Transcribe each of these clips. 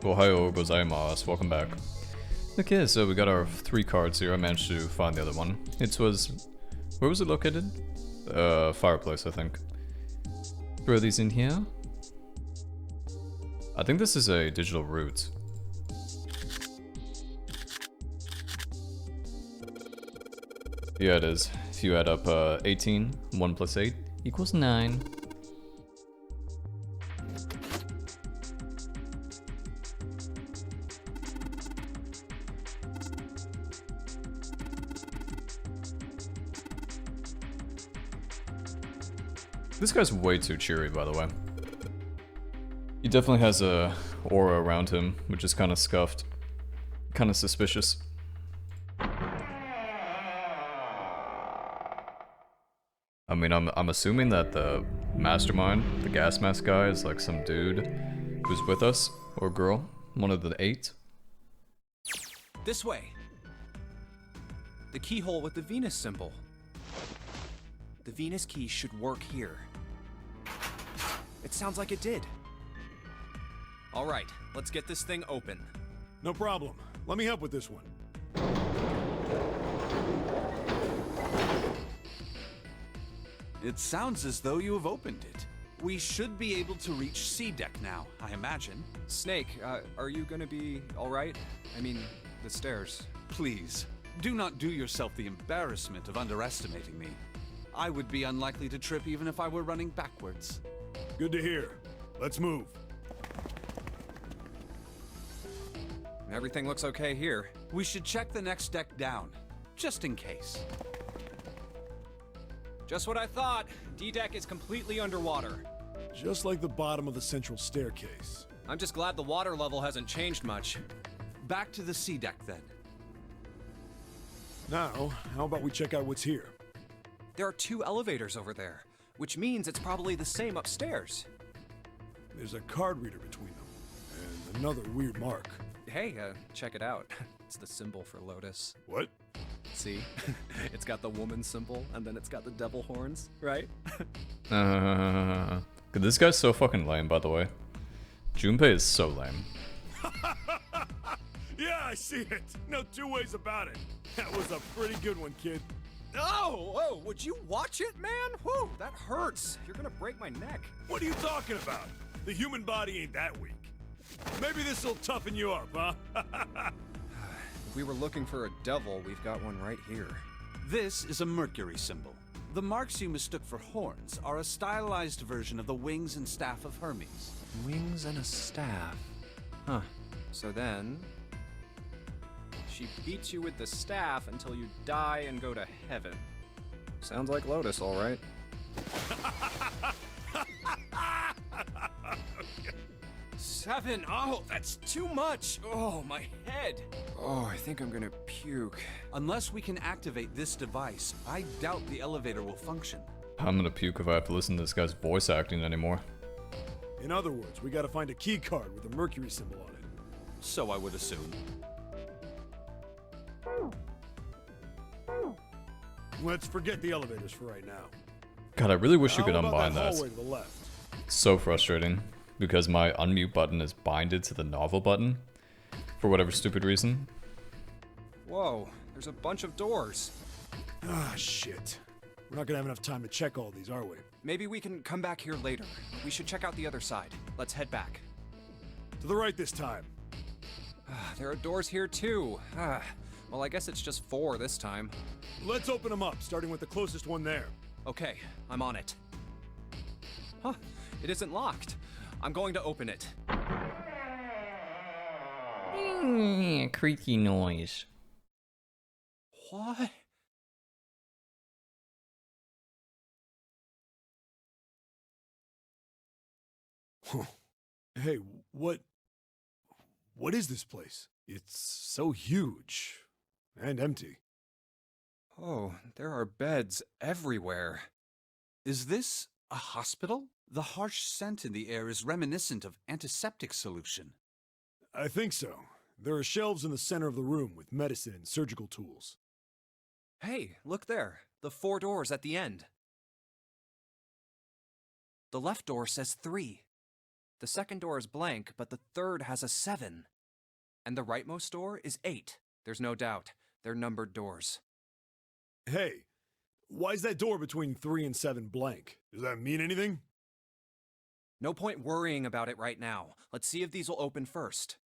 Ohio gozaimasu, welcome back. Okay, so we got our 3 cards here. I managed to find the other one. Where was it located? Fireplace, I think. Throw these in here. I think this is a digital root. Yeah, it is. If you add up 18, 1 plus 8 equals 9. This guy's way too cheery, by the way. He definitely has a aura around him, which is kind of scuffed. Kind of suspicious. I mean, I'm assuming that the mastermind, the gas mask guy, is like some dude who's with us, or girl, one of the 8. This way. The keyhole with the Venus symbol. The Venus key should work here. It sounds like it did. All right, let's get this thing open. No problem. Let me help with this one. It sounds as though you have opened it. We should be able to reach C deck now, I imagine. Snake, are you gonna be all right? I mean, the stairs. Please, do not do yourself the embarrassment of underestimating me. I would be unlikely to trip even if I were running backwards. Good to hear. Let's move. Everything looks okay here. We should check the next deck down, just in case. Just what I thought. D-deck is completely underwater. Just like the bottom of the central staircase. I'm just glad the water level hasn't changed much. Back to the C deck then. Now, how about we check out what's here? There are 2 elevators over there, which means it's probably the same upstairs. There's a card reader between them, and another weird mark. Hey, check it out. It's the symbol for Lotus. What? See? It's got the woman symbol, and then it's got the devil horns, right? This guy's so fucking lame, by the way. Junpei is so lame. Yeah, I see it. No 2 ways about it. That was a pretty good one, kid. Oh, whoa, would you watch it, man? Whew, that hurts. You're gonna break my neck. What are you talking about? The human body ain't that weak. Maybe this'll toughen you up, huh? If we were looking for a devil, we've got one right here. This is a Mercury symbol. The marks you mistook for horns are a stylized version of the wings and staff of Hermes. Wings and a staff. Huh. So then... she beats you with the staff until you die and go to heaven. Sounds like Lotus, all right. 7. Oh, that's too much. Oh, my head. Oh, I think I'm gonna puke. Unless we can activate this device, I doubt the elevator will function. I'm gonna puke if I have to listen to this guy's voice acting anymore. In other words, we gotta find a key card with a Mercury symbol on it. So I would assume. Let's forget the elevators for right now. God, I really wish you could How about unbind that that. hallway to the left? It's so frustrating, because my unmute button is binded to the novel button, for whatever stupid reason. Whoa, there's a bunch of doors. Ah, shit. We're not gonna have enough time to check all these, are we? Maybe we can come back here later. We should check out the other side. Let's head back. To the right this time. There are doors here too. Well, I guess it's just 4 this time. Let's open them up, starting with the closest one there. Okay, I'm on it. Huh, it isn't locked. I'm going to open it. Creaky noise. What? Hey, what is this place? It's so huge and empty. Oh, there are beds everywhere. Is this a hospital? The harsh scent in the air is reminiscent of antiseptic solution. I think so. There are shelves in the center of the room with medicine and surgical tools. Hey, look there. The 4 doors at the end. The left door says 3. The second door is blank, but the third has a 7. And the rightmost door is 8. There's no doubt. They're numbered doors. Hey, why is that door between 3 and 7 blank? Does that mean anything? No point worrying about it right now. Let's see if these will open first.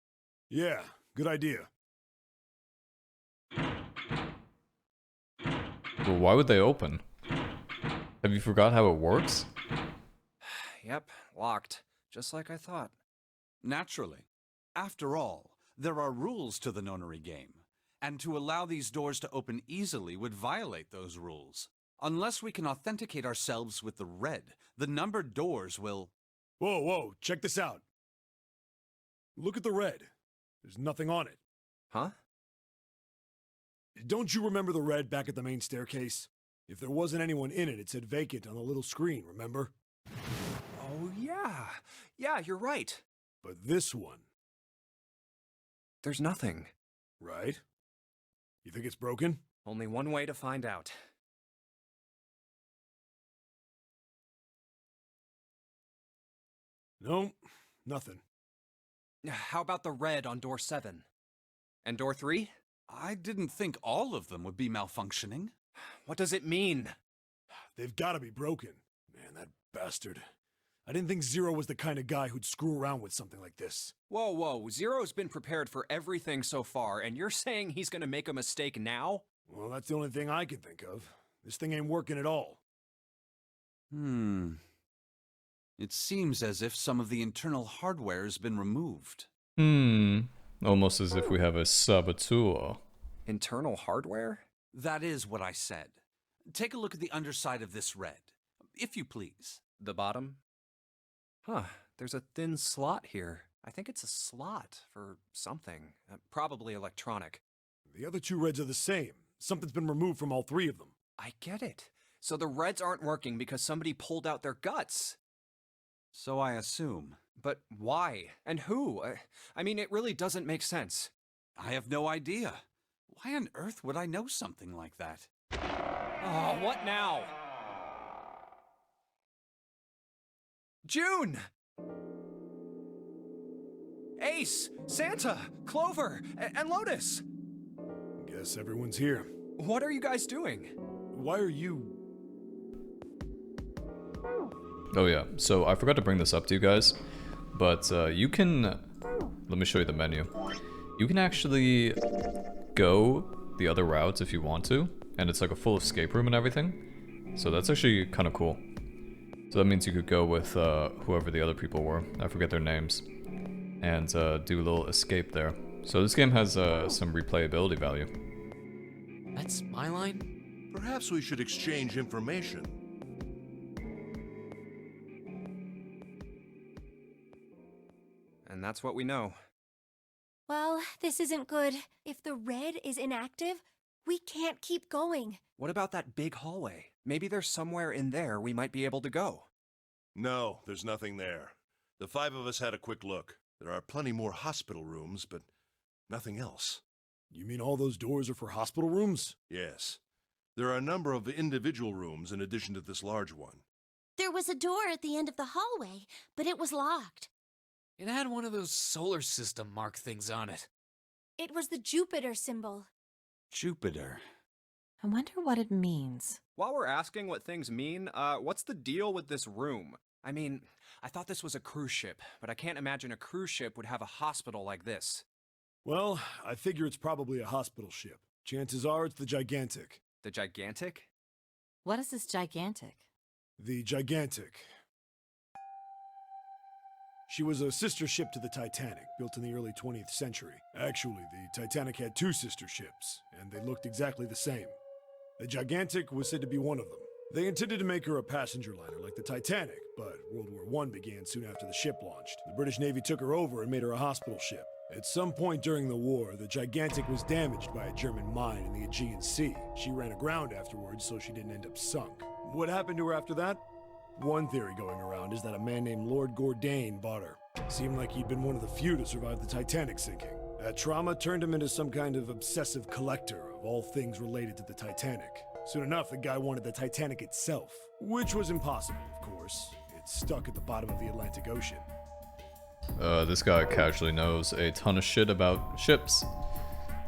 Yeah, good idea. Well, why would they open? Have you forgot how it works? Yep, locked. Just like I thought. Naturally. After all, there are rules to the nonary game, and to allow these doors to open easily would violate those rules. Unless we can authenticate ourselves with the red, the numbered doors will... Whoa, check this out. Look at the red. There's nothing on it. Huh? Don't you remember the red back at the main staircase? If there wasn't anyone in it, it said vacant on the little screen, remember? Oh, yeah. Yeah, you're right. But this one, There's nothing. right? You think it's broken? Only one way to find out. No, nothing. How about the red on door 7? And door 3? I didn't think all of them would be malfunctioning. What does it mean? They've gotta be broken. Man, that bastard. I didn't think Zero was the kind of guy who'd screw around with something like this. Whoa. Zero's been prepared for everything so far, and you're saying he's gonna make a mistake now? Well, that's the only thing I can think of. This thing ain't working at all. It seems as if some of the internal hardware has been removed. Almost as if we have a saboteur. Internal hardware? That is what I said. Take a look at the underside of this red, if you please. The bottom? Huh, there's a thin slot here. I think it's a slot for something. Probably electronic. The other two reds are the same. Something's been removed from all 3 of them. I get it. So the reds aren't working because somebody pulled out their guts. So I assume. But why? And who? I mean, it really doesn't make sense. I have no idea. Why on earth would I know something like that? Oh, what now? June! Ace, Santa, Clover, and Lotus! Guess everyone's here. What are you guys doing? Why are you... Oh yeah, so I forgot to bring this up to you guys, but you can... Let me show you the menu. You can actually go the other routes if you want to, and it's like a full escape room and everything. So that's actually kind of cool. So that means you could go with whoever the other people were, I forget their names, and do a little escape there. So this game has some replayability value. That's my line? Perhaps we should exchange information. And that's what we know. Well, this isn't good. If the red is inactive, we can't keep going. What about that big hallway? Maybe there's somewhere in there we might be able to go. No, there's nothing there. The 5 of us had a quick look. There are plenty more hospital rooms, but nothing else. You mean all those doors are for hospital rooms? Yes. There are a number of individual rooms in addition to this large one. There was a door at the end of the hallway, but it was locked. It had one of those solar system mark things on it. It was the Jupiter symbol. Jupiter. I wonder what it means. While we're asking what things mean, what's the deal with this room? I mean, I thought this was a cruise ship, but I can't imagine a cruise ship would have a hospital like this. Well, I figure it's probably a hospital ship. Chances are it's the Gigantic. The Gigantic? What is this gigantic? The Gigantic. She was a sister ship to the Titanic, built in the early 20th century. Actually, the Titanic had 2 sister ships, and they looked exactly the same. The Gigantic was said to be one of them. They intended to make her a passenger liner like the Titanic, but World War I began soon after the ship launched. The British Navy took her over and made her a hospital ship. At some point during the war, the Gigantic was damaged by a German mine in the Aegean Sea. She ran aground afterwards, so she didn't end up sunk. What happened to her after that? One theory going around is that a man named Lord Gourdane bought her. Seemed like he'd been one of the few to survive the Titanic sinking. That trauma turned him into some kind of obsessive collector of all things related to the Titanic. Soon enough, the guy wanted the Titanic itself, which was impossible, of course. It's stuck at the bottom of the Atlantic Ocean. This guy casually knows a ton of shit about ships.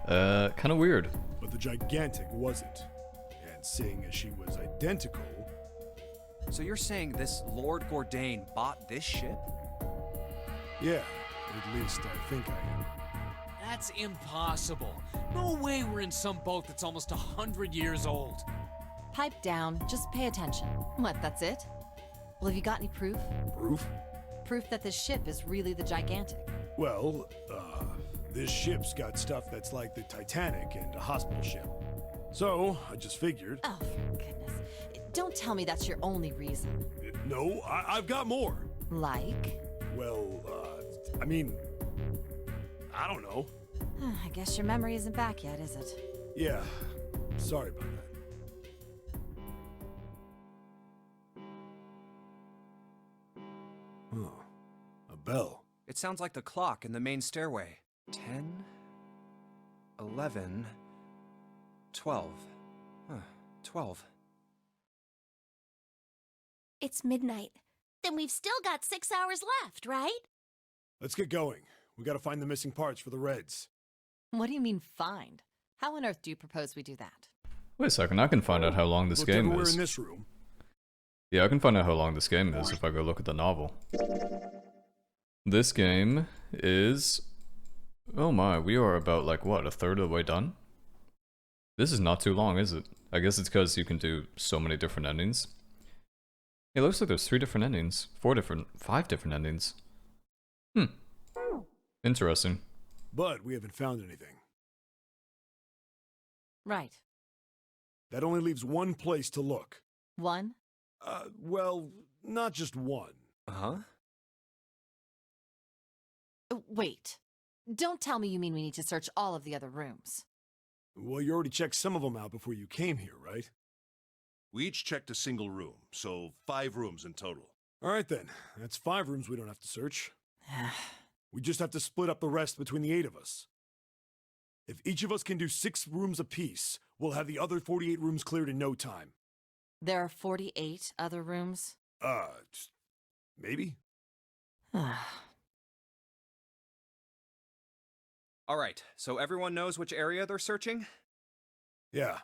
Kind of weird. But the gigantic wasn't. And seeing as she was identical, So you're saying this Lord Gordain bought this ship? yeah, at least I think I am. That's impossible. No way we're in some boat that's almost 100 years old. Pipe down, just pay attention. What, that's it? Well, have you got any proof? Proof? Proof that this ship is really the gigantic. Well, this ship's got stuff that's like the Titanic and a hospital ship. So, I just figured. Oh, for goodness. Don't tell me that's your only reason. No, I've got more. Like? Well, I mean, I don't know. I guess your memory isn't back yet, is it? Yeah, sorry about that. Huh, a bell. It sounds like the clock in the main stairway. 10, 11, 12. Huh, 12. It's midnight. Then we've still got 6 hours left, right? Let's get going. We gotta find the missing parts for the Reds. What do you mean, find? How on earth do you propose we do that? Wait a second, I can find out how long this Looked game everywhere is. in this room. Yeah, I can find out how long this game is if I go look at the novel. This game is... Oh my, we are about like, what, a third of the way done? This is not too long, is it? I guess it's because you can do so many different endings. It looks like there's 3 different endings. 5 different endings. Interesting. But we haven't found anything. Right. That only leaves one place to look. One? Well, not just one. Uh-huh. Wait. Don't tell me you mean we need to search all of the other rooms. Well, you already checked some of them out before you came here, right? We each checked a single room, so 5 rooms in total. All right then, that's 5 rooms we don't have to search. We just have to split up the rest between the 8 of us. If each of us can do 6 rooms apiece, we'll have the other 48 rooms cleared in no time. There are 48 other rooms? Maybe? All right, so everyone knows which area they're searching? Yeah.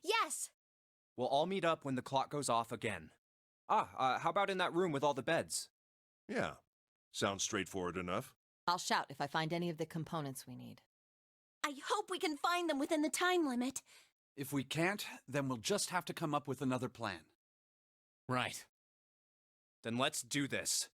Yes! We'll all meet up when the clock goes off again. How about in that room with all the beds? Yeah, sounds straightforward enough. I'll shout if I find any of the components we need. I hope we can find them within the time limit. If we can't, then we'll just have to come up with another plan. Right. Then let's do this.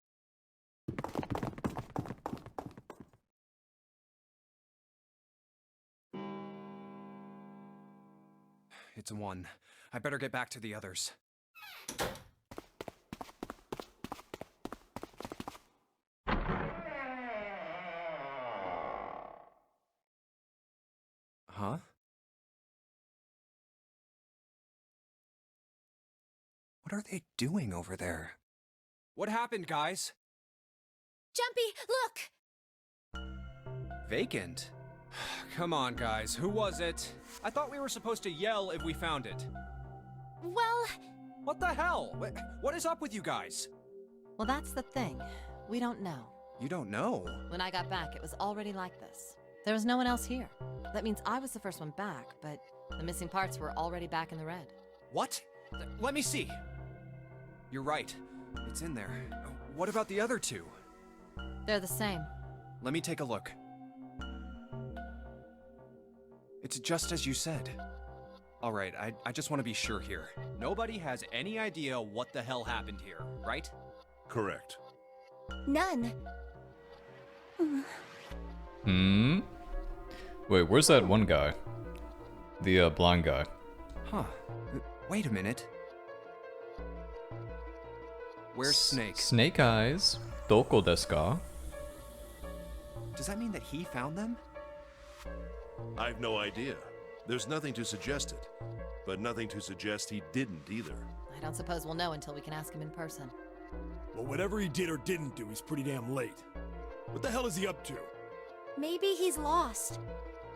It's a 1. I better get back to the others. Huh? What are they doing over there? What happened, guys? Jumpy, look! Vacant? Come on, guys. Who was it? I thought we were supposed to yell if we found it. Well, What the hell? What is up with you guys? Well, that's the thing. We don't know. You don't know. When I got back, it was already like this. There was no one else here. That means I was the first one back, but the missing parts were already back in the red. What? Let me see. You're right. It's in there. What about the other 2? They're the same. Let me take a look. It's just as you said. Alright, I just want to be sure here. Nobody has any idea what the hell happened here, right? Correct. none. Wait, where's that one guy? The blind guy. Huh. Wait a minute. Where's Snake? Snake Eyes. Doko desu ka? Does that mean that he found them? I've no idea. There's nothing to suggest it, but nothing to suggest he didn't either. I don't suppose we'll know until we can ask him in person. Well, whatever he did or didn't do, he's pretty damn late. What the hell is he up to? Maybe he's lost.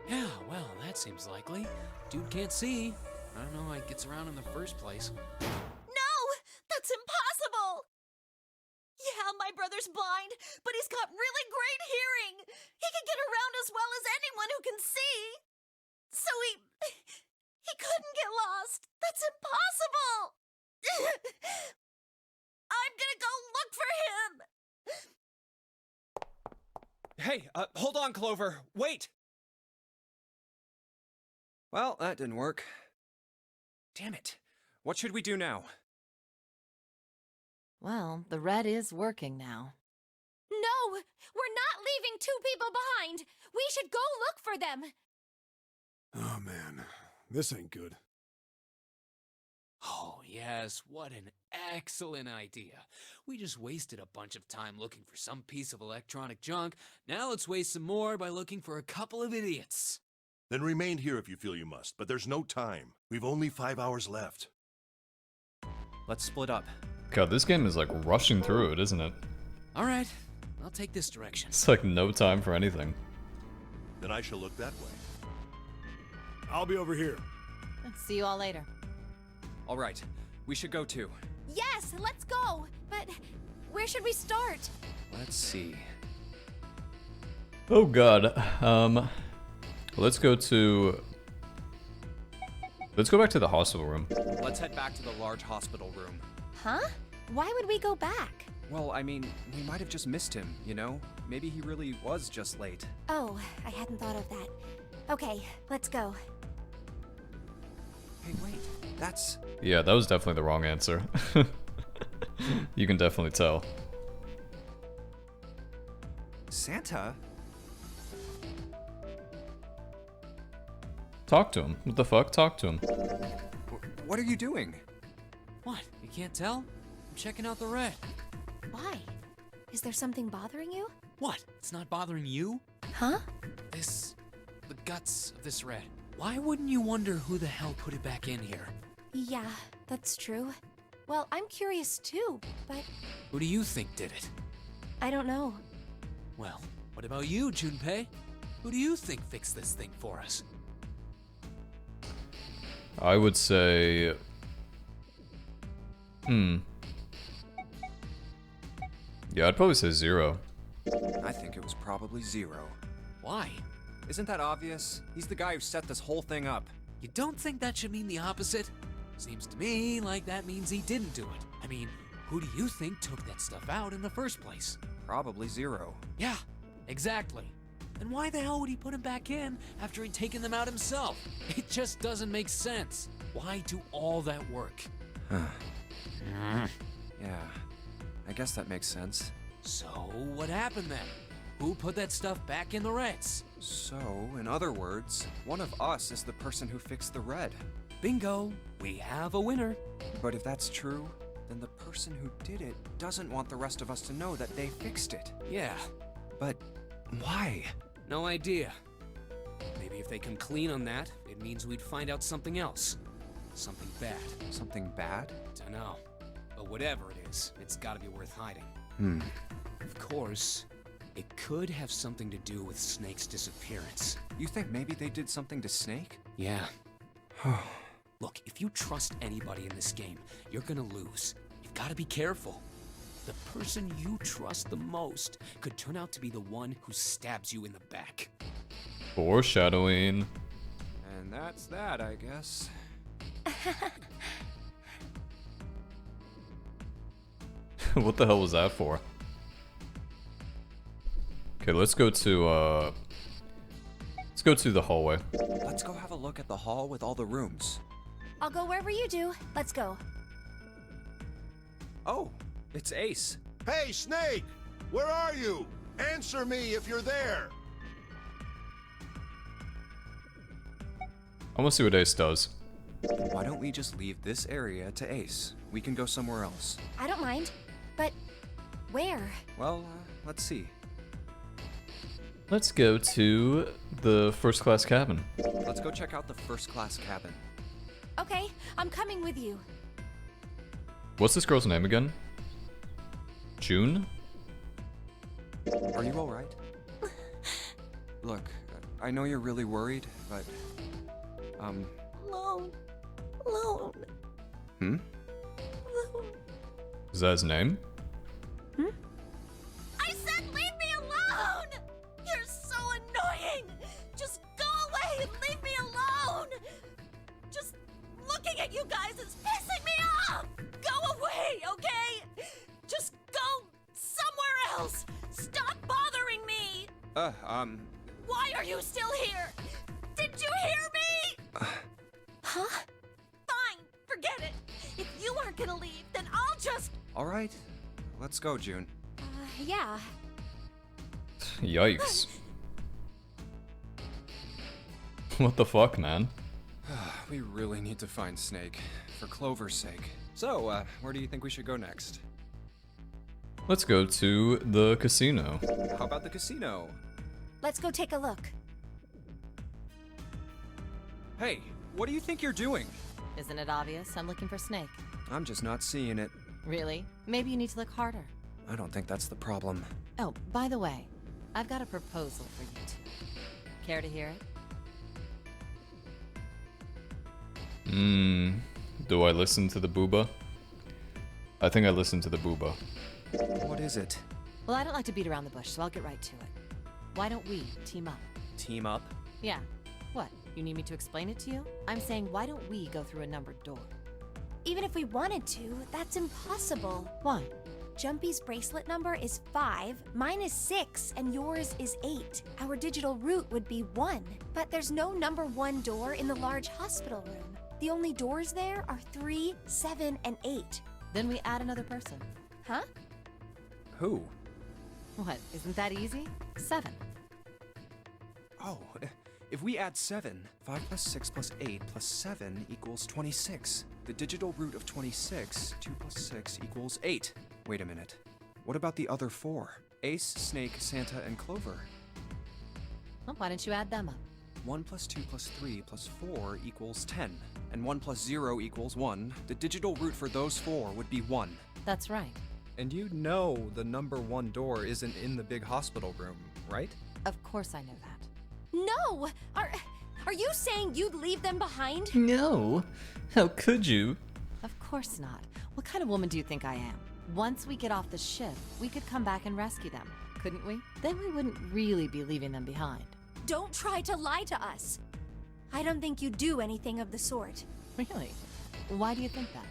Yeah, well, that seems likely. Dude can't see. I don't know how he gets around in the first place. No! That's impossible! father's blind, but he's got really great hearing. He can get around as well as anyone who can see. So he couldn't get lost. That's impossible. I'm gonna go look for him. Hey, hold on, Clover. Wait! Well, that didn't work. Damn it. What should we do now? Well, the red is working now. No! We're not leaving two people behind! We should go look for them! Oh man, this ain't good. Oh, yes, what an excellent idea. We just wasted a bunch of time looking for some piece of electronic junk. Now let's waste some more by looking for a couple of idiots. Then remain here if you feel you must, but there's no time. We've only 5 hours left. Let's split up. God, this game is like rushing through it, isn't it? All right, I'll take this direction. It's like no time for anything. Then I shall look that way. I'll be over here. See you all later. All right, we should go too. Yes, let's go! But where should we start? Let's see. Oh god. Let's go back to the hospital room. Let's head back to the large hospital room. Huh? Why would we go back? Well, I mean, we might have just missed him, you know? Maybe he really was just late. Oh, I hadn't thought of that. Okay, let's go. Hey, wait, that's... Yeah, that was definitely the wrong answer. You can definitely tell. Santa? Talk to him. What the fuck? Talk to him. What are you doing? What, you can't tell? I'm checking out the red. Why? Is there something bothering you? What, it's not bothering you? Huh? The guts of this red. Why wouldn't you wonder who the hell put it back in here? Yeah, that's true. Well, I'm curious too, but Who do you think did it? I don't know. Well, what about you, Junpei? Who do you think fixed this thing for us? I would say... Yeah, I'd probably say 0. I think it was probably 0. Why? Isn't that obvious? He's the guy who set this whole thing up. You don't think that should mean the opposite? Seems to me like that means he didn't do it. I mean, who do you think took that stuff out in the first place? Probably 0. Yeah, exactly. And why the hell would he put him back in after he'd taken them out himself? It just doesn't make sense. Why do all that work? Yeah, I guess that makes sense. So, what happened then? Who put that stuff back in the reds? So, in other words, one of us is the person who fixed the red. Bingo! We have a winner. But if that's true, then the person who did it doesn't want the rest of us to know that they fixed it. Yeah, But why? no idea. Maybe if they come clean on that, it means we'd find out something else. Something bad. Something bad? Dunno. But whatever it is, it's gotta be worth hiding. Of course, it could have something to do with Snake's disappearance. You think maybe they did something to Snake? Yeah. Look, if you trust anybody in this game, you're gonna lose. You've gotta be careful. The person you trust the most could turn out to be the one who stabs you in the back. Foreshadowing. And that's that, I guess. What the hell was that for? Okay, let's go to the hallway. Let's go have a look at the hall with all the rooms. I'll go wherever you do. Let's go. Oh, it's Ace. Hey, Snake! Where are you? Answer me if you're there! I want to see what Ace does. Why don't we just leave this area to Ace? We can go somewhere else. I don't mind. But where? Well, let's see. Let's go to the first class cabin. Let's go check out the first class cabin. Okay, I'm coming with you. What's this girl's name again? June? Are you alright? Look, I know you're really worried, but... Alone. Hmm? Alone. Is that his name? else! Stop bothering me! Why are you still here? Did you hear me? Huh? Fine, forget it. If you aren't gonna leave, then I'll just... Alright, let's go, June. Yeah. Yikes. What the fuck, man? We really need to find Snake, for Clover's sake. So, where do you think we should go next? Let's go to the casino. How about the casino? Let's go take a look. Hey, what do you think you're doing? Isn't it obvious? I'm looking for Snake. I'm just not seeing it. Really? Maybe you need to look harder. I don't think that's the problem. Oh, by the way, I've got a proposal for you two. Care to hear it? Do I listen to the booba? I think I listen to the booba. What is it? Well, I don't like to beat around the bush, so I'll get right to it. Why don't we team up? Team up? Yeah. What? You need me to explain it to you? I'm saying, why don't we go through a numbered door? Even if we wanted to, that's impossible. Why? Jumpy's bracelet number is 5, mine is 6, and yours is 8. Our digital route would be 1. But there's no number 1 door in the large hospital room. The only doors there are 3, 7, and 8. Then we add another person. Huh? Who? What? Isn't that easy? 7. Oh, if we add 7, 5 plus 6 plus 8 plus 7 equals 26. The digital root of 26, 2 plus 6 equals 8. Wait a minute. What about the other 4? Ace, Snake, Santa, and Clover. Well, why don't you add them up? 1 plus 2 plus 3 plus 4 equals 10. And 1 plus 0 equals 1. The digital root for those 4 would be 1. That's right. And you know the number 1 door isn't in the big hospital room, right? Of course I know that. No! Are you saying you'd leave them behind? No. How could you? Of course not. What kind of woman do you think I am? Once we get off the ship, we could come back and rescue them, couldn't we? Then we wouldn't really be leaving them behind. Don't try to lie to us. I don't think you do anything of the sort. Really? Why do you think that?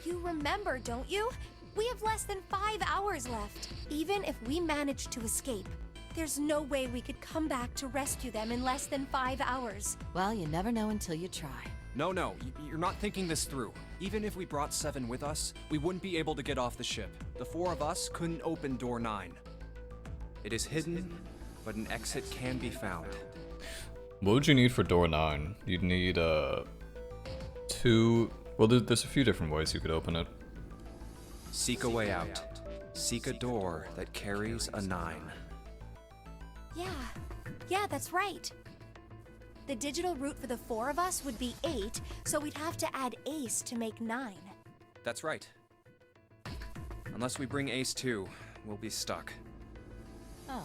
You remember, don't you? We have less than 5 hours left. Even if we manage to escape, there's no way we could come back to rescue them in less than 5 hours. Well, you never know until you try. No, you're not thinking this through. Even if we brought 7 with us, we wouldn't be able to get off the ship. The 4 of us couldn't open door 9. It is hidden, but an exit can be found. What would you need for door 9? You'd need, 2... Well, there's a few different ways you could open it. Seek a way out. Seek a door that carries a 9. Yeah, that's right. The digital root for the 4 of us would be 8, so we'd have to add Ace to make 9. That's right. Unless we bring Ace too, we'll be stuck. Oh.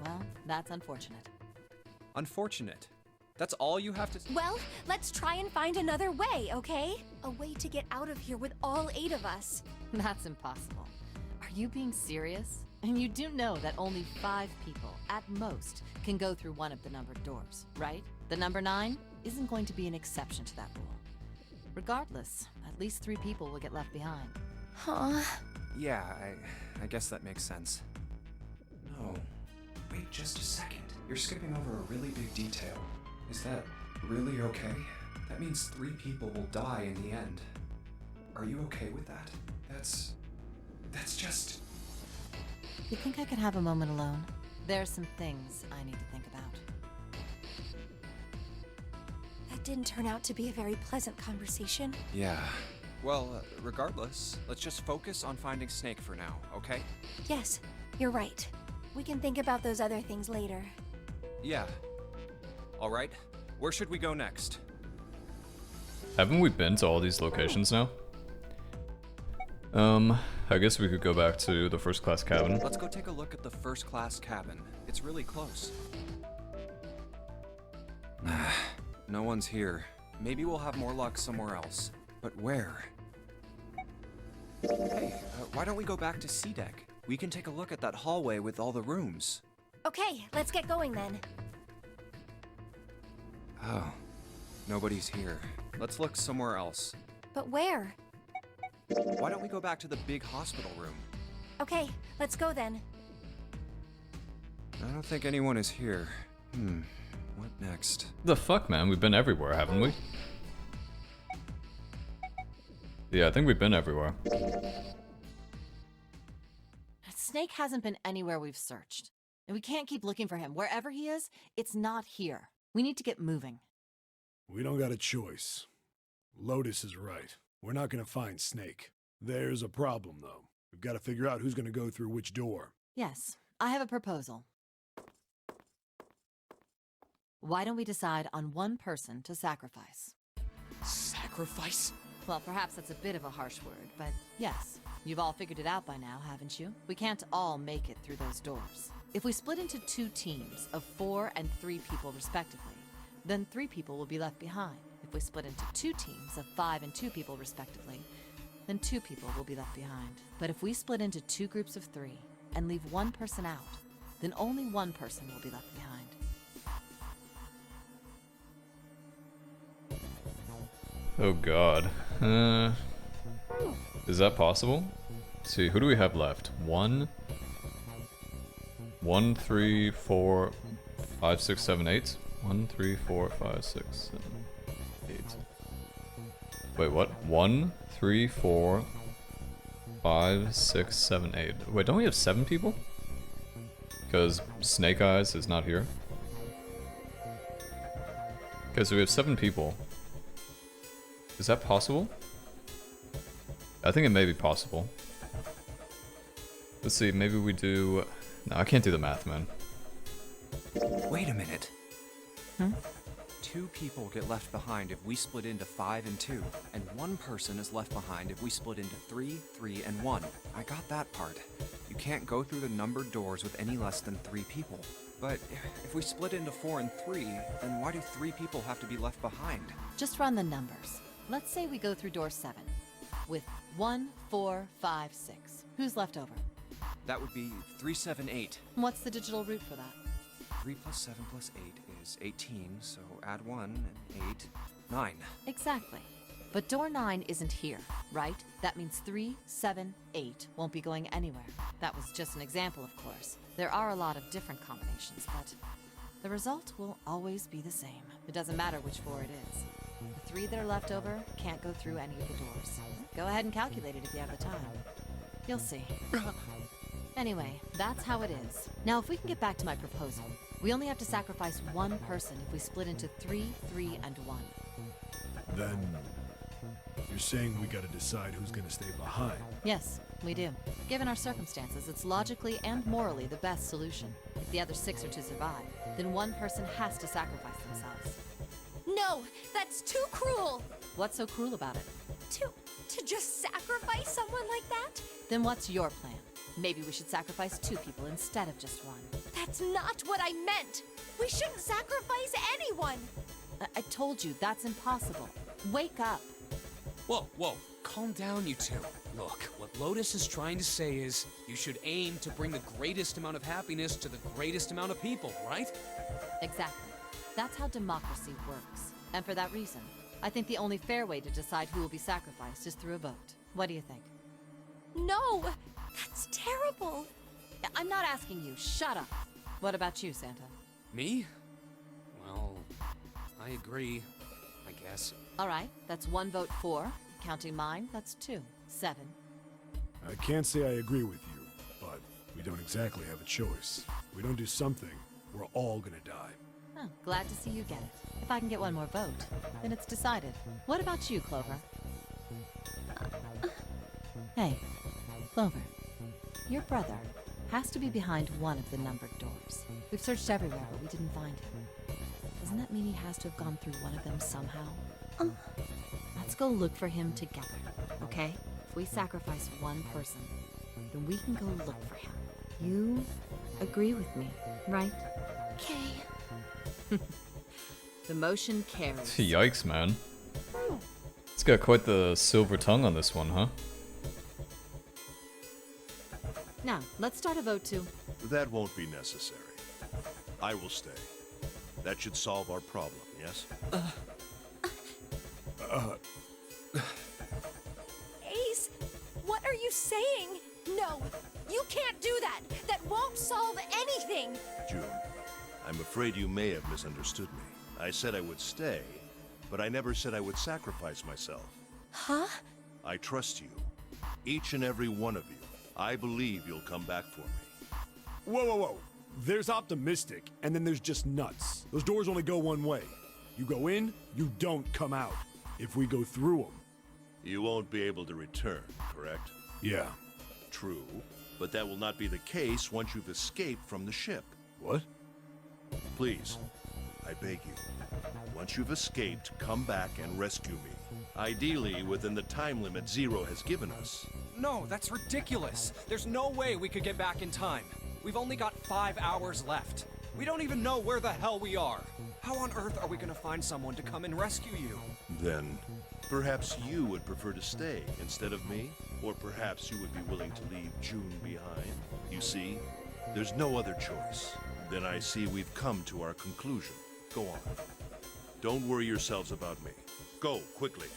Well, that's unfortunate. Unfortunate. That's all you have to... Well, let's try and find another way, okay? A way to get out of here with all 8 of us. That's impossible. Are you being serious? And you do know that only 5 people, at most, can go through one of the numbered doors, right? The number 9 isn't going to be an exception to that rule. Regardless, at least 3 people will get left behind. Huh? Yeah, I guess that makes sense. No. Wait just a second. You're skipping over a really big detail. Is that really okay? That means 3 people will die in the end. Are you okay with that? That's just... You think I could have a moment alone? There are some things I need to think about. That didn't turn out to be a very pleasant conversation. Yeah. Well, regardless, let's just focus on finding Snake for now, okay? Yes, you're right. We can think about those other things later. Yeah. Alright, where should we go next? Haven't we been to all these locations now? I guess we could go back to the first class cabin. Let's go take a look at the first class cabin. It's really close. No one's here. Maybe we'll have more luck somewhere else. But where? Hey, why don't we go back to C-Deck? We can take a look at that hallway with all the rooms. Okay, let's get going then. Oh, nobody's here. Let's look somewhere else. But where? Why don't we go back to the big hospital room? Okay, let's go then. I don't think anyone is here. What next? The fuck, man? We've been everywhere, haven't we? Yeah, I think we've been everywhere. Snake hasn't been anywhere we've searched. And we can't keep looking for him. Wherever he is, it's not here. We need to get moving. We don't got a choice. Lotus is right. We're not gonna find Snake. There's a problem, though. We've got to figure out who's gonna go through which door. Yes, I have a proposal. Why don't we decide on one person to sacrifice? Sacrifice? Well, perhaps that's a bit of a harsh word, but yes. You've all figured it out by now, haven't you? We can't all make it through those doors. If we split into 2 teams of 4 and 3 people respectively, then 3 people will be left behind. If we split into 2 teams of 5 and 2 people respectively, then 2 people will be left behind. But if we split into 2 groups of 3 and leave 1 person out, then only 1 person will be left behind. Oh god. Is that possible? Let's see, who do we have left? 1, 3, 4, 5, 6, 7, 8. 1, 3, 4, 5, 6, 7, 8. Wait, what? 1, 3, 4, 5, 6, 7, 8. Wait, don't we have 7 people? Because Snake Eyes is not here. Okay, so we have 7 people. Is that possible? I think it may be possible. Let's see, maybe we do... No, I can't do the math, man. Wait a minute. 2 people get left behind if we split into 5 and 2, and 1 person is left behind if we split into 3, 3, and 1. I got that part. You can't go through the numbered doors with any less than 3 people. But if we split into 4 and 3, then why do 3 people have to be left behind? Just run the numbers. Let's say we go through door 7 with 1, 4, 5, 6. Who's left over? That would be 3, 7, 8. What's the digital root for that? 3 plus 7 plus 8 is 18, so add 1 and 8, 9. Exactly. But door 9 isn't here, right? That means 3, 7, 8 won't be going anywhere. That was just an example, of course. There are a lot of different combinations, but the result will always be the same. It doesn't matter which 4 it is. The 3 that are left over can't go through any of the doors. Go ahead and calculate it if you have the time. You'll see. Anyway, that's how it is. Now, if we can get back to my proposal, we only have to sacrifice 1 person if we split into 3, 3, and 1. Then... you're saying we gotta decide who's gonna stay behind. Yes, we do. Given our circumstances, it's logically and morally the best solution. If the other 6 are to survive, then 1 person has to sacrifice themselves. No, that's too cruel! What's so cruel about it? To just sacrifice someone like that? Then what's your plan? Maybe we should sacrifice 2 people instead of just 1. That's not what I meant! We shouldn't sacrifice anyone! I told you, that's impossible. Wake up. Whoa, whoa, calm down, you 2. Look, what Lotus is trying to say is, you should aim to bring the greatest amount of happiness to the greatest amount of people, right? Exactly. That's how democracy works. And for that reason, I think the only fair way to decide who will be sacrificed is through a vote. What do you think? No! That's terrible! I'm not asking you. Shut up. What about you, Santa? Me? Well, I agree, I guess. All right, that's 1 vote for. Counting mine, that's 2. 7. I can't say I agree with you, but we don't exactly have a choice. If we don't do something, we're all gonna die. Oh, glad to see you get it. If I can get 1 more vote, then it's decided. What about you, Clover? Hey, Clover. Your brother has to be behind one of the numbered doors. We've searched everywhere, but we didn't find him. Doesn't that mean he has to have gone through one of them somehow? Let's go look for him together, okay? If we sacrifice 1 person, then we can go look for him. You agree with me, right? Okay. The motion carries. Yikes, man. It's got quite the silver tongue on this one, huh? Now, let's start a vote to... That won't be necessary. I will stay. That should solve our problem, yes? Ace, what are you saying? No, You can't do that! That won't solve anything! June, I'm afraid you may have misunderstood me. I said I would stay, but I never said I would sacrifice myself. Huh? I trust you. Each and every one of you. I believe you'll come back for me. Whoa, whoa, whoa. There's optimistic, and then there's just nuts. Those doors only go one way. You go in, you don't come out. If we go through them. You won't be able to return, correct? Yeah. True, but that will not be the case once you've escaped from the ship. What? Please, I beg you. Once you've escaped, come back and rescue me. Ideally, within the time limit Zero has given us. No, that's ridiculous. There's no way we could get back in time. We've only got 5 hours left. We don't even know where the hell we are. How on earth are we gonna find someone to come and rescue you? Then, perhaps you would prefer to stay instead of me? Or perhaps you would be willing to leave June behind? You see, there's no other choice. Then I see we've come to our conclusion. Go on. Don't worry yourselves about me. Go, quickly.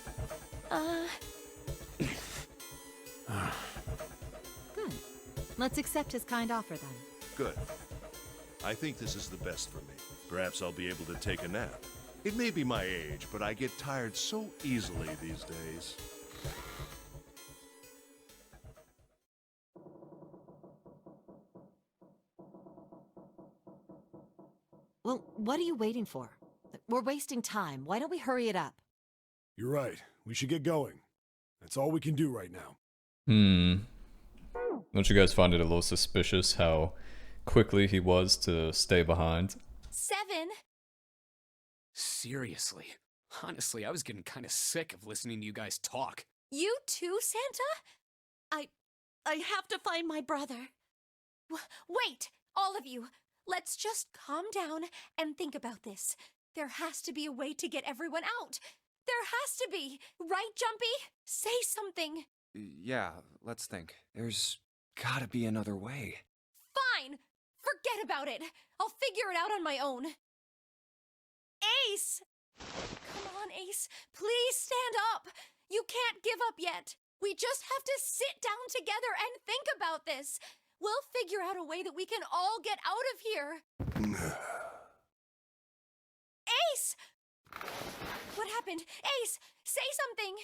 Good. Let's accept his kind offer then. Good. I think this is the best for me. Perhaps I'll be able to take a nap. It may be my age, but I get tired so easily these days. Well, what are you waiting for? We're wasting time. Why don't we hurry it up? You're right. We should get going. That's all we can do right now. Don't you guys find it a little suspicious how quickly he was to stay behind? 7. Seriously. Honestly, I was getting kind of sick of listening to you guys talk. You too, Santa? I have to find my brother. Wait, all of you. Let's just calm down and think about this. There has to be a way to get everyone out. There has to be. Right, Jumpy? Say something. Yeah, let's think. There's gotta be another way. Fine. Forget about it. I'll figure it out on my own. Ace! Come on, Ace. Please stand up. You can't give up yet. We just have to sit down together and think about this. We'll figure out a way that we can all get out of here. Ace! What happened? Ace, say something.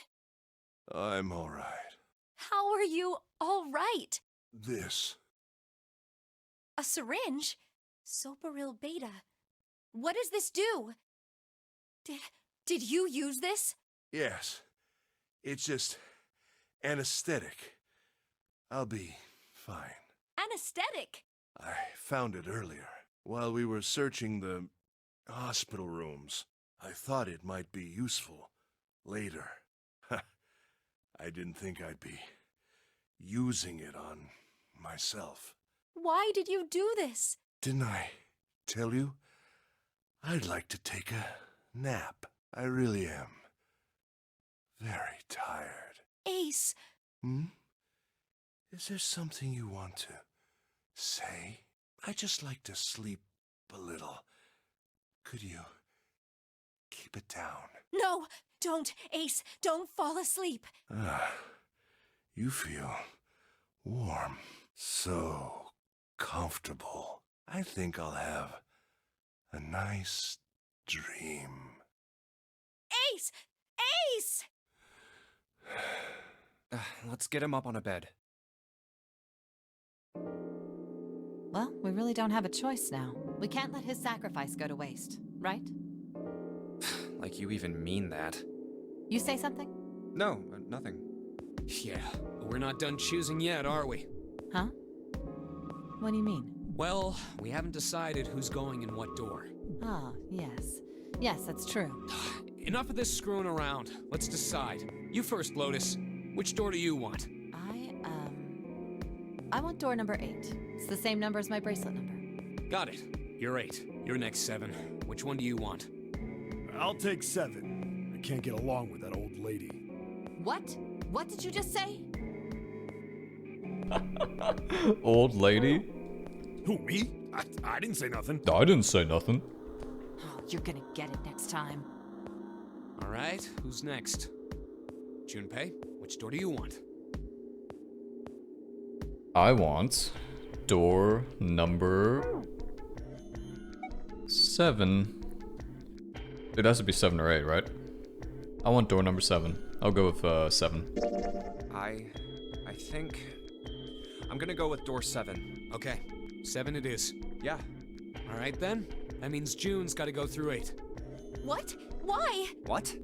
I'm all right. How are you all right? This. A syringe? Soparil beta. What does this do? Did you use this? Yes. It's just anesthetic. I'll be fine. Anesthetic? I found it earlier, while we were searching the hospital rooms. I thought it might be useful later. I didn't think I'd be using it on myself. Why did you do this? Didn't I tell you? I'd like to take a nap. I really am. Very tired. Ace. Is there something you want to say? I just like to sleep a little. Could you keep it down? No, don't, Ace. Don't fall asleep. You feel warm. So comfortable. I think I'll have a nice dream. Ace! Ace! Let's get him up on a bed. Well, we really don't have a choice now. We can't let his sacrifice go to waste, right? Like you even mean that. You say something? No, nothing. Yeah, but we're not done choosing yet, are we? Huh? What do you mean? Well, we haven't decided who's going in what door. Ah, yes. Yes, that's true. Enough of this screwing around. Let's decide. You first, Lotus. Which door do you want? I want door number 8. It's the same number as my bracelet number. Got it. You're 8. You're next 7. Which one do you want? I'll take 7. I can't get along with that old lady. What? What did you just say? Old lady? Who, me? I didn't say nothing. I didn't say nothing. Oh, you're gonna get it next time. All right, who's next? Junpei, which door do you want? I want door number 7. It has to be 7 or 8, right? I want door number 7. I'll go with 7. I think I'm gonna go with door 7. Okay, 7 it is. Yeah. All right then. That means June's got to go through 8. What? Why? What?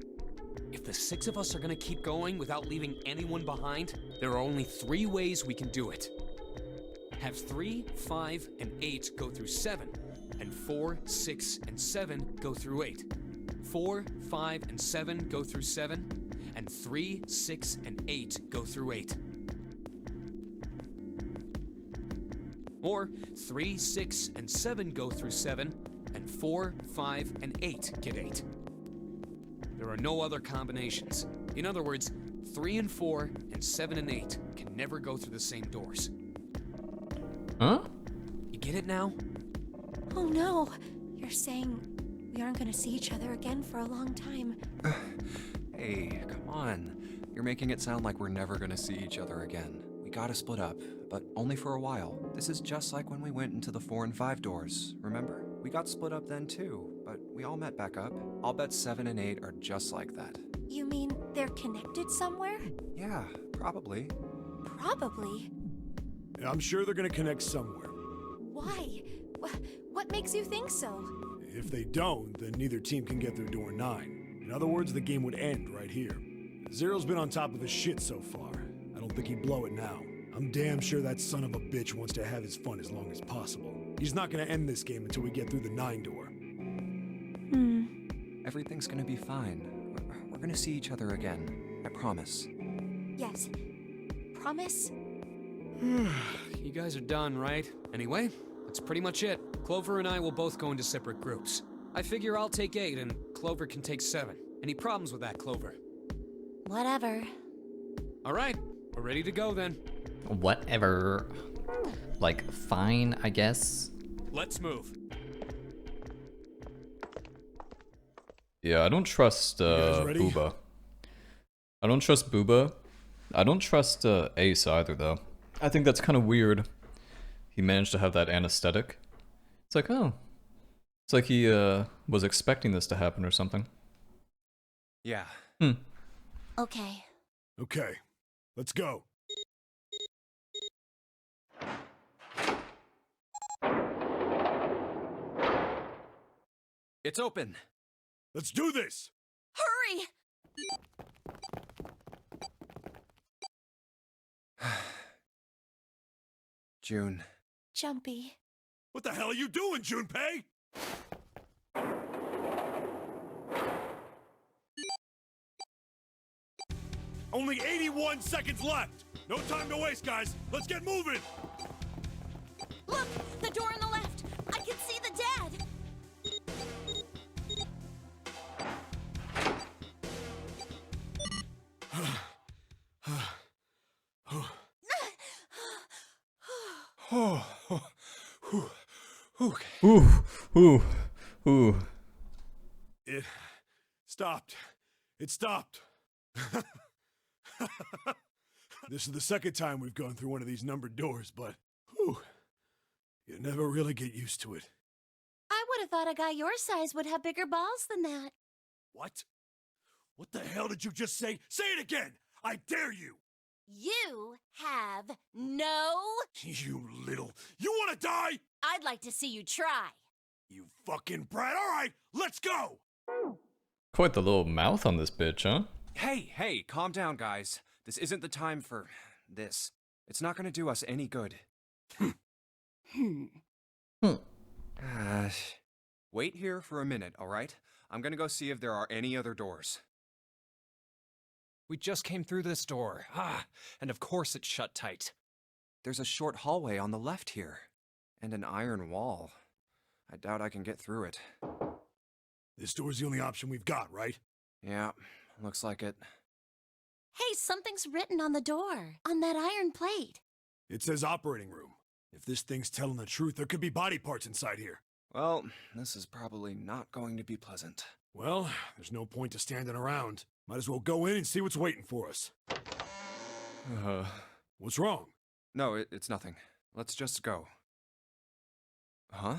If the 6 of us are gonna keep going without leaving anyone behind, there are only 3 ways we can do it. Have 3, 5, and 8 go through 7, and 4, 6, and 7 go through 8. 4, 5, and 7 go through 7, and 3, 6, and 8 go through 8. Or 3, 6, and 7 go through 7, and 4, 5, and 8 get 8. There are no other combinations. In other words, 3 and 4 and 7 and 8 can never go through the same doors. Huh? You get it now? Oh no. You're saying we aren't gonna see each other again for a long time. Hey, come on. You're making it sound like we're never gonna see each other again. We gotta split up, but only for a while. This is just like when we went into the 4 and 5 doors, remember? We got split up then too, but we all met back up. I'll bet 7 and 8 are just like that. You mean they're connected somewhere? Yeah, probably. Probably. Yeah, I'm sure they're gonna connect somewhere. Why? What makes you think so? If they don't, then neither team can get through door 9. In other words, the game would end right here. Zero's been on top of his shit so far. I don't think he'd blow it now. I'm damn sure that son of a bitch wants to have his fun as long as possible. He's not gonna end this game until we get through the 9 door. Everything's gonna be fine. We're gonna see each other again. I promise. Yes. Promise? You guys are done, right? Anyway, that's pretty much it. Clover and I will both go into separate groups. I figure I'll take 8 and Clover can take 7. Any problems with that, Clover? Whatever. All right, we're ready to go then. Whatever. Like, fine, I guess. Let's move. Yeah, I don't trust guys ready? Booba. I don't trust Booba. I don't trust Ace either, though. I think that's kind of weird. He managed to have that anesthetic. It's like, oh. It's like he was expecting this to happen or something. Yeah. Okay. Okay, let's go. It's open. Let's do this! Hurry! June. Jumpy. What the hell are you doing, Junpei? Only 81 seconds left! No time to waste, guys! Let's get moving! Look! The door on the left! I can see the dad! Ooh. It stopped. It stopped. This is the second time we've gone through one of these numbered doors, but whew, you never really get used to it. I would have thought a guy your size would have bigger balls than that. What? What the hell did you just say? Say it again! I dare you! You have no... You little... You wanna die? I'd like to see you try. You fucking brat! Alright, let's go! Quite the little mouth on this bitch, huh? Hey, calm down, guys. This isn't the time for this. It's not gonna do us any good. Wait here for a minute, alright? I'm gonna go see if there are any other doors. We just came through this door. And of course it's shut tight. There's a short hallway on the left here. And an iron wall. I doubt I can get through it. This door's the only option we've got, right? Yeah, looks like it. Hey, something's written on the door. On that iron plate. It says operating room. If this thing's telling the truth, there could be body parts inside here. Well, this is probably not going to be pleasant. Well, there's no point to standing around. Might as well go in and see what's waiting for us. What's wrong? No, it's nothing. Let's just go. Huh?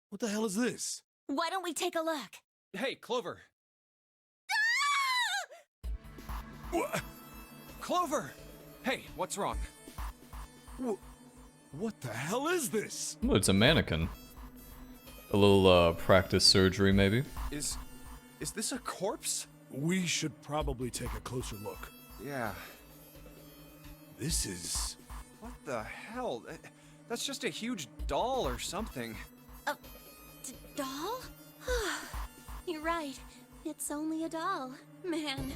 What the hell is this? Why don't we take a look? Hey, Clover! What? Clover! Hey, what's wrong? What the hell is this? Well, it's a mannequin. A little practice surgery, maybe. Is this a corpse? We should probably take a closer look. Yeah. This is... What the hell? That's just a huge doll or something. Doll? You're right. It's only a doll. Man,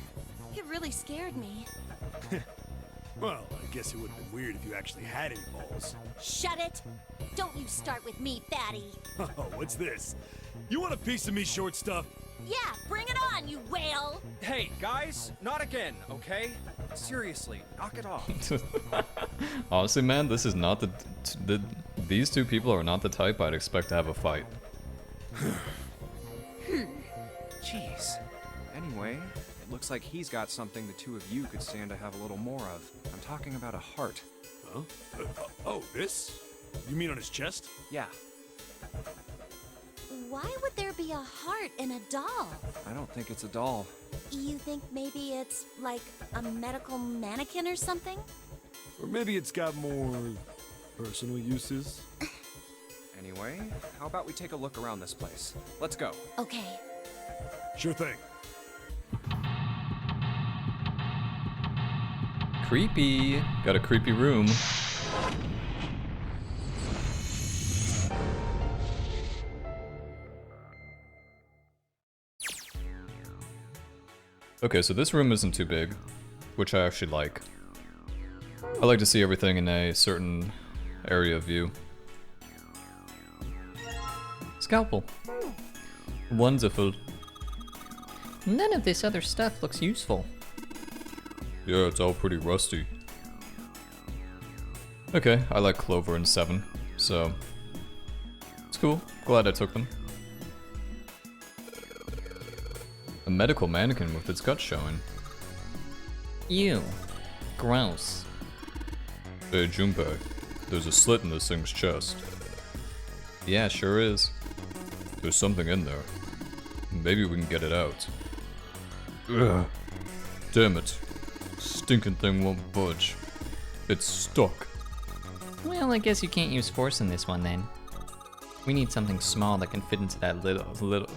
it really scared me. Well, I guess it would have been weird if you actually had any balls. Shut it! Don't you start with me, fatty. Oh, what's this? You want a piece of me, short stuff? Yeah, bring it on, you whale! Hey, guys, not again, okay? Seriously, knock it off. Honestly, man, this is not these two people are not the type I'd expect to have a fight. Jeez. Anyway, it looks like he's got something the two of you could stand to have a little more of. I'm talking about a heart. Huh? Oh, this? You mean on his chest? Yeah, Why would there be a heart in a doll? I don't think it's a doll. You think maybe it's like a medical mannequin or something? Or maybe it's got more personal uses? Anyway, how about we take a look around this place? Let's go. Okay. Sure thing. Creepy. Got a creepy room. Okay, so this room isn't too big, which I actually like. I like to see everything in a certain area of view. Scalpel. Wonderful. None of this other stuff looks useful. Yeah, it's all pretty rusty. Okay, I like Clover and 7, so it's cool. Glad I took them. A medical mannequin with its guts showing. Ew. Gross. Hey, Junpei, there's a slit in this thing's chest. Yeah, sure is. There's something in there. Maybe we can get it out. Ugh. Damn it. Stinking thing won't budge. It's stuck. Well, I guess you can't use force in this one then. We need something small that can fit into that little...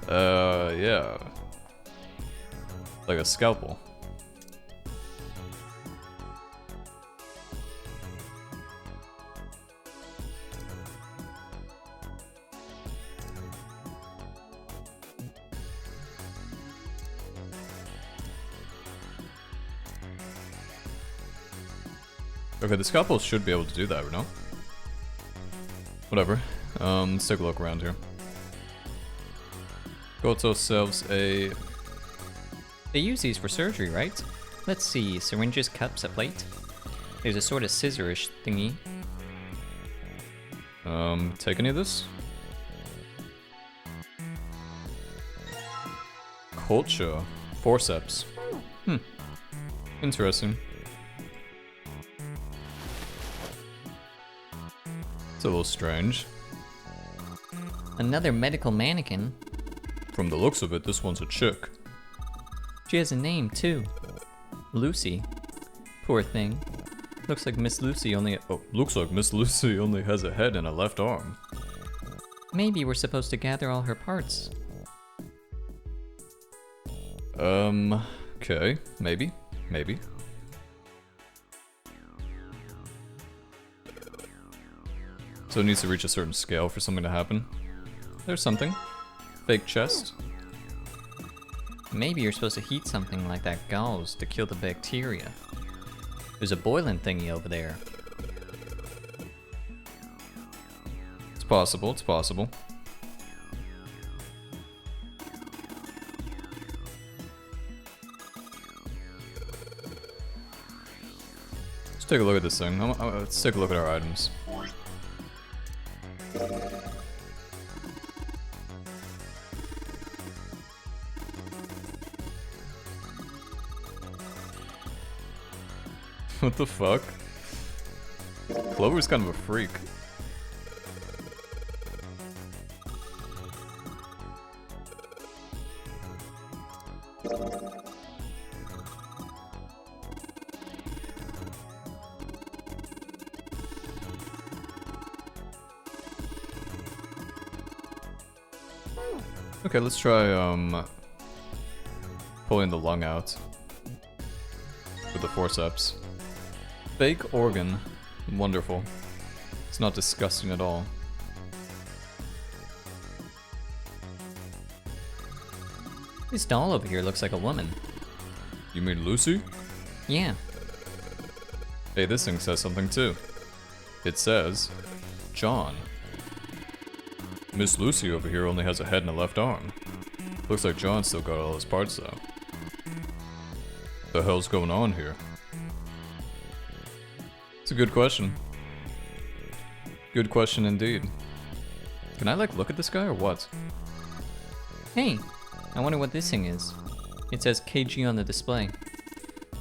Yeah. Like a scalpel. Okay, the scalpel should be able to do that, no? Whatever. Let's take a look around here. Got ourselves a... They use these for surgery, right? Let's see, syringes, cups, a plate. There's a sort of scissorish thingy. Take any of this? Culture. Forceps. Interesting. It's a little strange. Another medical mannequin. From the looks of it, this one's a chick. She has a name, too. Lucy. Poor thing. Looks like Miss Lucy only... Oh, looks like Miss Lucy only has a head and a left arm. Maybe we're supposed to gather all her parts. Okay. Maybe. Maybe. So it needs to reach a certain scale for something to happen. There's something. Fake chest. Maybe you're supposed to heat something like that gauze to kill the bacteria. There's a boiling thingy over there. It's possible, it's possible. Let's take a look at this thing. Let's take a look at our items. What the fuck? Clover's kind of a freak. Okay, let's try pulling the lung out with the forceps. Fake organ. Wonderful. It's not disgusting at all. This doll over here looks like a woman. You mean Lucy? Yeah. Hey, this thing says something too. It says, John. Miss Lucy over here only has a head and a left arm. Looks like John still got all his parts though. The hell's going on here? It's a good question. Good question indeed. Can I like look at this guy or what? Hey, I wonder what this thing is. It says KG on the display.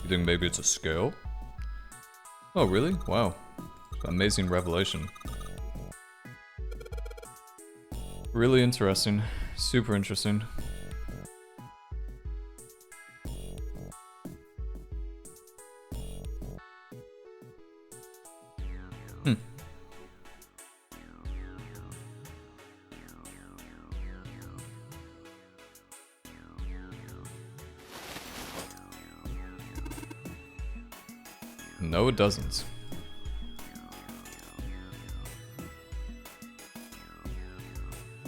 You think maybe it's a scale? Oh really? Wow. Amazing revelation. Really interesting. Super interesting. No, it doesn't.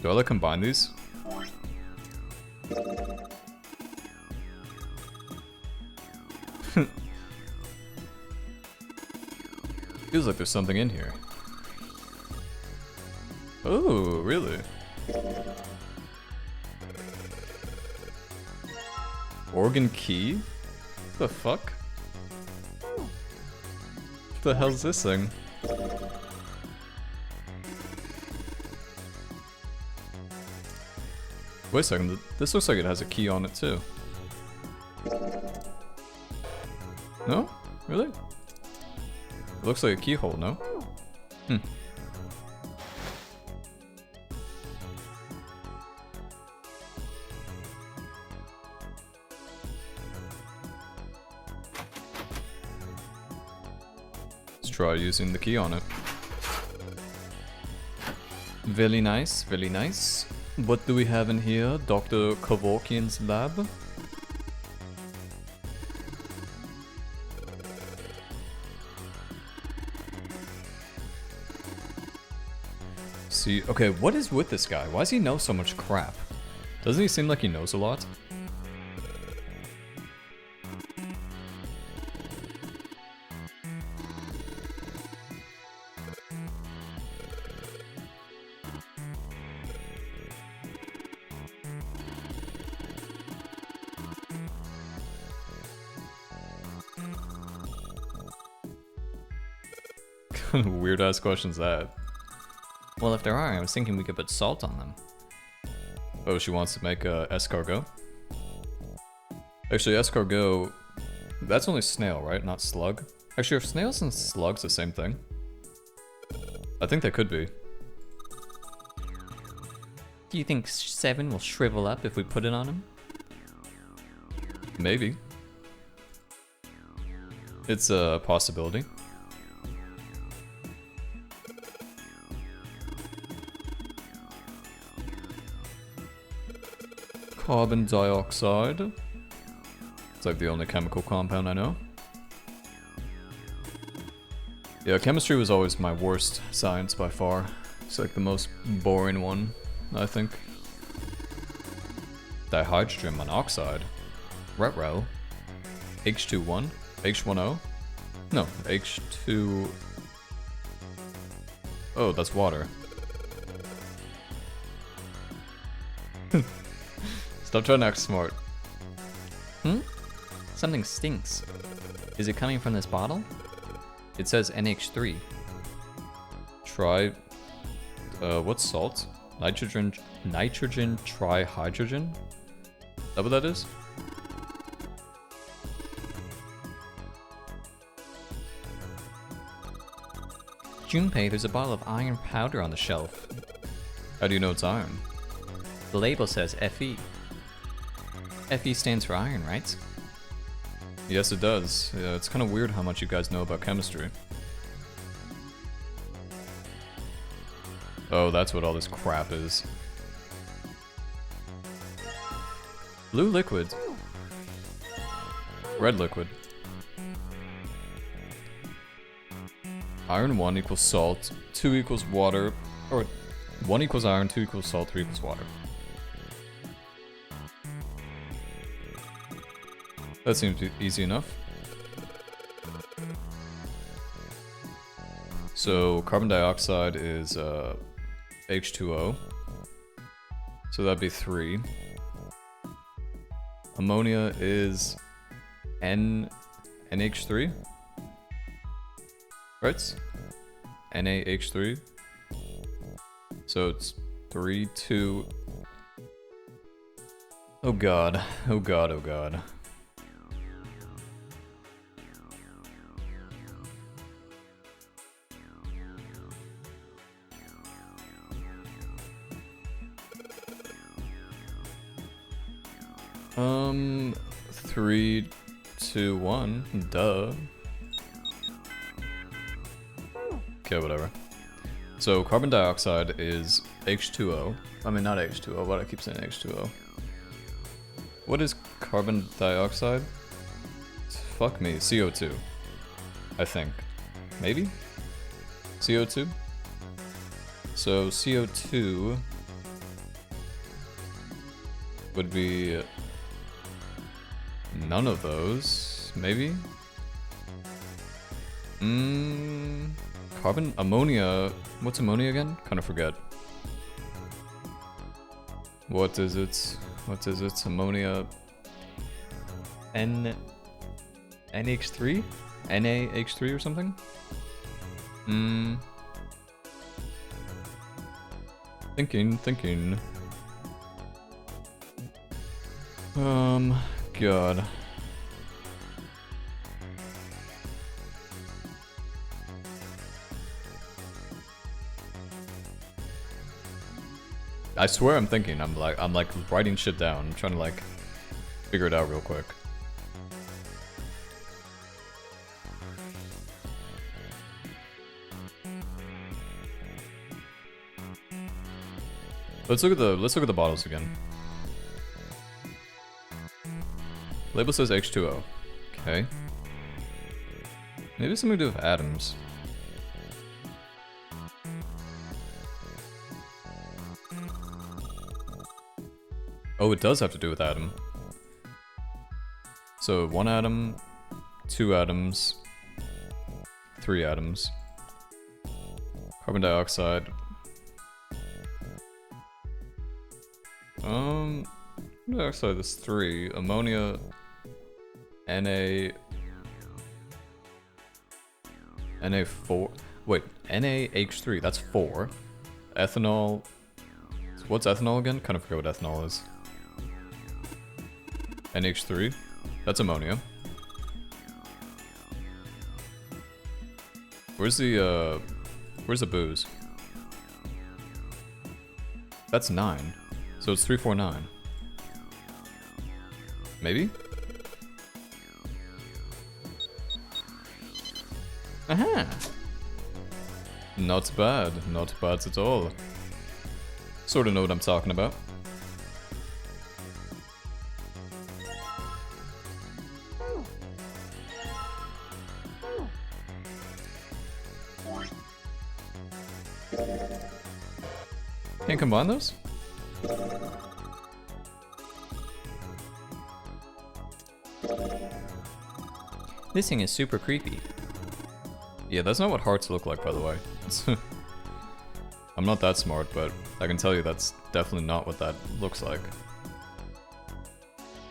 Do I like combine these? Feels like there's something in here. Oh, really? Organ key? What the fuck? What the hell's this thing? Wait a second, this looks like it has a key on it too. No? Really? It looks like a keyhole, no? Hmm. Let's try using the key on it. Very nice, very nice. What do we have in here? Dr. Kevorkian's lab? See, okay, what is with this guy? Why does he know so much crap? Doesn't he seem like he knows a lot? What kind of weird ass questions that? Well, if there are, I was thinking we could put salt on them. Oh, she wants to make a escargot? Actually, escargot, that's only snail, right? Not slug? Actually, are snails and slugs the same thing? I think they could be. Do you think 7 will shrivel up if we put it on him? Maybe. It's a possibility. Carbon dioxide. It's like the only chemical compound I know. Yeah, chemistry was always my worst science by far. It's like the most boring one, I think. Dihydrogen monoxide. Retro. H21. H10. No, H2... Oh, that's water. Stop trying to act smart. Hmm? Something stinks. Is it coming from this bottle? It says NH3. Try... what's salt? Nitrogen trihydrogen? Is that what that is? Junpei, there's a bottle of iron powder on the shelf. How do you know it's iron? The label says Fe. Fe stands for iron, right? Yes, it does. Yeah, it's kind of weird how much you guys know about chemistry. Oh, that's what all this crap is. Blue liquid. Red liquid. Iron 1 equals salt, 2 equals water, or 1 equals iron, 2 equals salt, 3 equals water. That seems easy enough. So carbon dioxide is H2O. So that'd be 3. Ammonia is NH3. Right? NaH3. So it's 3, 2. Oh god. Oh god, oh god. Um, 3, 2, 1. Duh. Okay, whatever. So carbon dioxide is H2O. I mean, not H2O, but I keep saying H2O. What is carbon dioxide? Fuck me, CO2. I think. Maybe? CO2? So CO2 would be none of those, maybe? Carbon, ammonia, what's ammonia again? Kind of forget. What is it? What is it? Ammonia, NH3? NaH3 or something? Thinking. God. I swear I'm thinking. I'm like writing shit down. I'm trying to like figure it out real quick. Let's look at the bottles again. Label says H2O. Okay. Maybe something to do with atoms. Oh, it does have to do with atom. So 1 atom, 2 atoms, 3 atoms. Carbon dioxide. Carbon dioxide is 3. Ammonia, Na4. Wait, NaH3, that's 4. Ethanol. So what's ethanol again? Kind of forget what ethanol is. NH3, that's ammonia. Where's the booze? That's 9. So it's 349. Maybe? Aha! Not bad at all. Sort of know what I'm talking about. Can't combine those? This thing is super creepy. Yeah, that's not what hearts look like, by the way. I'm not that smart, but I can tell you that's definitely not what that looks like.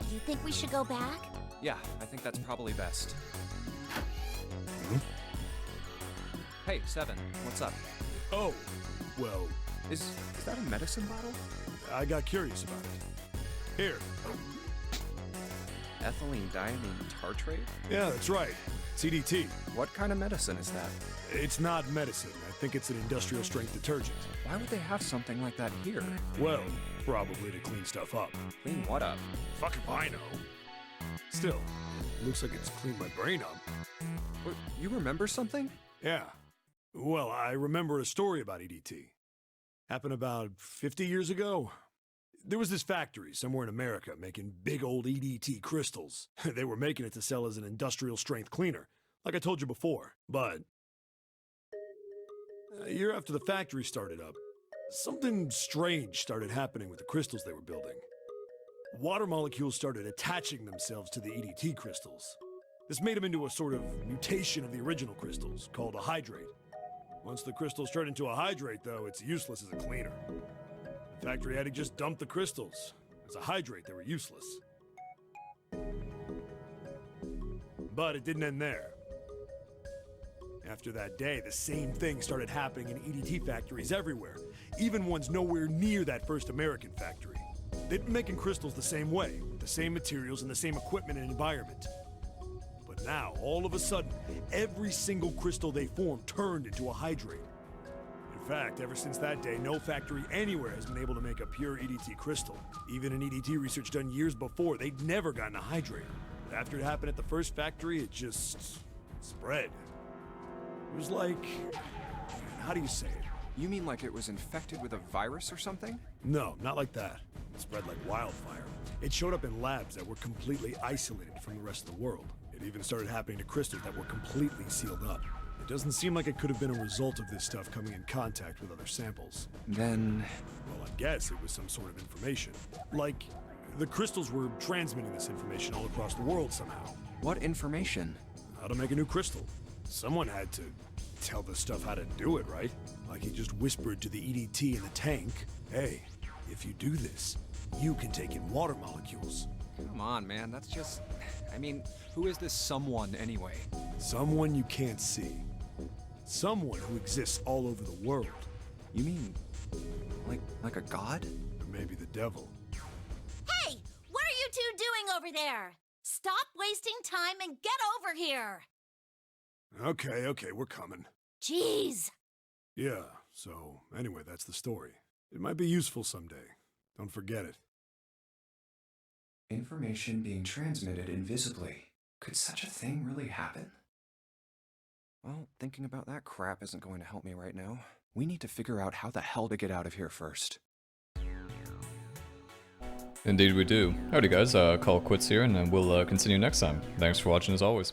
Do you think we should go back? Yeah, I think that's probably best. Hey, Seven, what's up? Oh, well, Is that a medicine bottle? I got curious about it. Here. Ethylene diamine tartrate? Yeah, that's right. CDT. What kind of medicine is that? It's not medicine. I think it's an industrial strength detergent. Why would they have something like that here? Well, probably to clean stuff up. Clean what up? Fuck if I know. Still, looks like it's cleaned my brain up. You remember something? Yeah. Well, I remember a story about EDT. Happened about 50 years ago. There was this factory somewhere in America making big old EDT crystals. They were making it to sell as an industrial strength cleaner, like I told you before. But a year after the factory started up, something strange started happening with the crystals they were building. Water molecules started attaching themselves to the EDT crystals. This made them into a sort of mutation of the original crystals, called a hydrate. Once the crystals turn into a hydrate, though, it's useless as a cleaner. The factory had to just dump the crystals. As a hydrate, they were useless. But it didn't end there. After that day, the same thing started happening in EDT factories everywhere, even ones nowhere near that first American factory. They'd been making crystals the same way, with the same materials and the same equipment and environment. But now, all of a sudden, every single crystal they formed turned into a hydrate. In fact, ever since that day, no factory anywhere has been able to make a pure EDT crystal. Even in EDT research done years before, they'd never gotten a hydrate. But after it happened at the first factory, it just spread. It was like, how do you say it? You mean like it was infected with a virus or something? No, not like that. It spread like wildfire. It showed up in labs that were completely isolated from the rest of the world. It even started happening to crystals that were completely sealed up. It doesn't seem like it could have been a result of this stuff coming in contact with other samples. Then... Well, I guess it was some sort of information. Like, the crystals were transmitting this information all across the world somehow. What information? How to make a new crystal. Someone had to tell this stuff how to do it, right? Like he just whispered to the EDT in the tank, hey, if you do this, you can take in water molecules. Come on, man, that's just... I mean, who is this someone anyway? Someone you can't see. Someone who exists all over the world. You mean, like a god? Or maybe the devil. Hey! What are you two doing over there? Stop wasting time and get over here! Okay, we're coming. Jeez! Yeah, so anyway, that's the story. It might be useful someday. Don't forget it. Information being transmitted invisibly. Could such a thing really happen? Well, thinking about that crap isn't going to help me right now. We need to figure out how the hell to get out of here first. Indeed we do. Alrighty guys, call it quits here and then we'll continue next time. Thanks for watching as always.